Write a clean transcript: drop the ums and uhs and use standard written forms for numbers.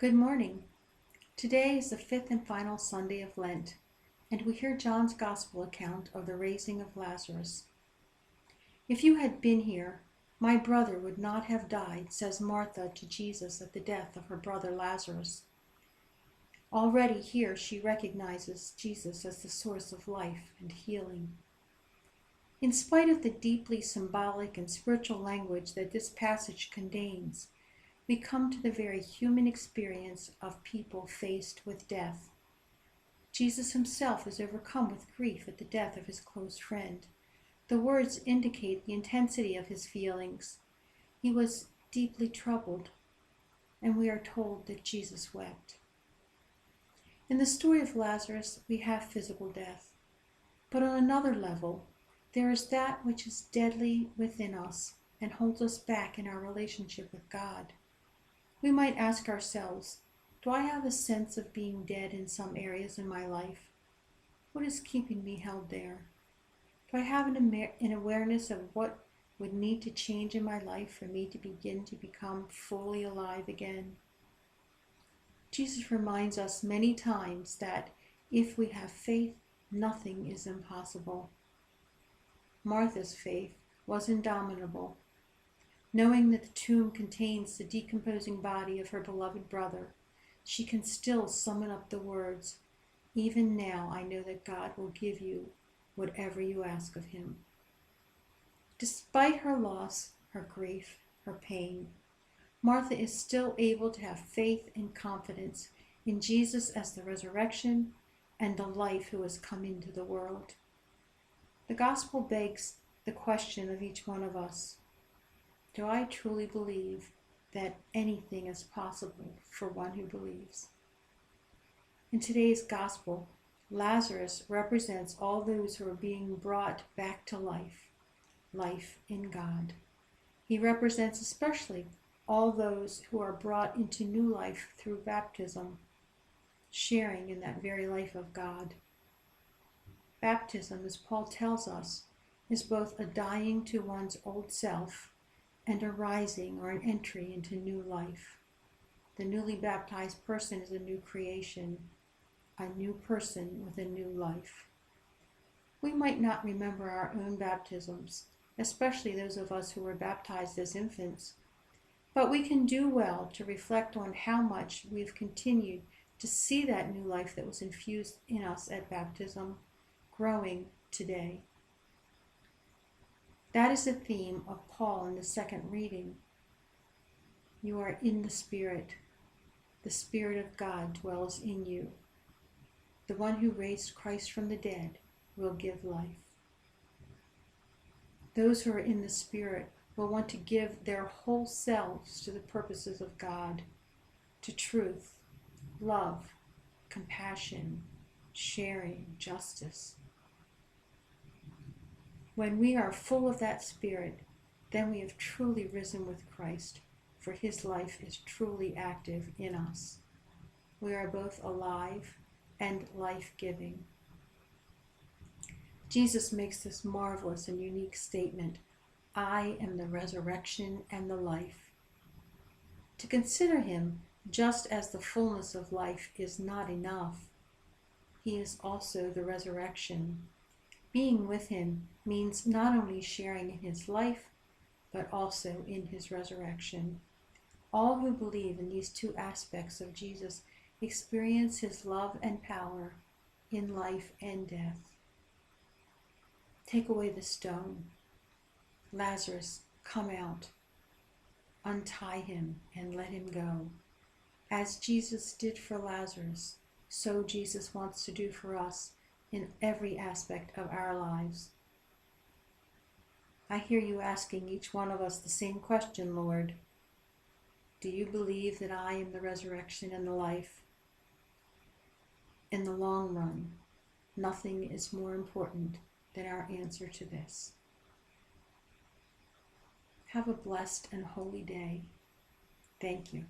Good morning. Today is the fifth and final Sunday of Lent, and we hear John's Gospel account of the raising of Lazarus. "If you had been here, my brother would not have died," says Martha to Jesus at the death of her brother Lazarus. Already here she recognizes Jesus as the source of life and healing. In spite of the deeply symbolic and spiritual language that this passage contains, we come to the very human experience of people faced with death. Jesus himself is overcome with grief at the death of his close friend. The words indicate the intensity of his feelings. He was deeply troubled, and we are told that Jesus wept. In the story of Lazarus, we have physical death. But on another level, there is that which is deadly within us and holds us back in our relationship with God. We might ask ourselves, do I have a sense of being dead in some areas in my life? What is keeping me held there? Do I have an awareness of what would need to change in my life for me to begin to become fully alive again? Jesus reminds us many times that if we have faith, nothing is impossible. Martha's faith was indomitable. Knowing that the tomb contains the decomposing body of her beloved brother, she can still summon up the words, "Even now I know that God will give you whatever you ask of him." Despite her loss, her grief, her pain, Martha is still able to have faith and confidence in Jesus as the resurrection and the life who has come into the world. The gospel begs the question of each one of us. Do I truly believe that anything is possible for one who believes? In today's gospel, Lazarus represents all those who are being brought back to life, life in God. He represents especially all those who are brought into new life through baptism, sharing in that very life of God. Baptism, as Paul tells us, is both a dying to one's old self and a rising or an entry into new life. The newly baptized person is a new creation, a new person with a new life. We might not remember our own baptisms, especially those of us who were baptized as infants, but we can do well to reflect on how much we've continued to see that new life that was infused in us at baptism growing today. That is the theme of Paul in the second reading. You are in the Spirit. The Spirit of God dwells in you. The one who raised Christ from the dead will give life. Those who are in the Spirit will want to give their whole selves to the purposes of God, to truth, love, compassion, sharing, justice. When we are full of that Spirit, then we have truly risen with Christ, for his life is truly active in us. We are both alive and life-giving. Jesus makes this marvelous and unique statement, "I am the resurrection and the life." To consider him just as the fullness of life is not enough. He is also the resurrection. Being with him means not only sharing in his life, but also in his resurrection. All who believe in these two aspects of Jesus experience his love and power in life and death. Take away the stone. Lazarus, come out. Untie him and let him go. As Jesus did for Lazarus, so Jesus wants to do for us in every aspect of our lives. I hear you asking each one of us the same question, Lord. Do you believe that I am the resurrection and the life? In the long run, nothing is more important than our answer to this. Have a blessed and holy day. Thank you.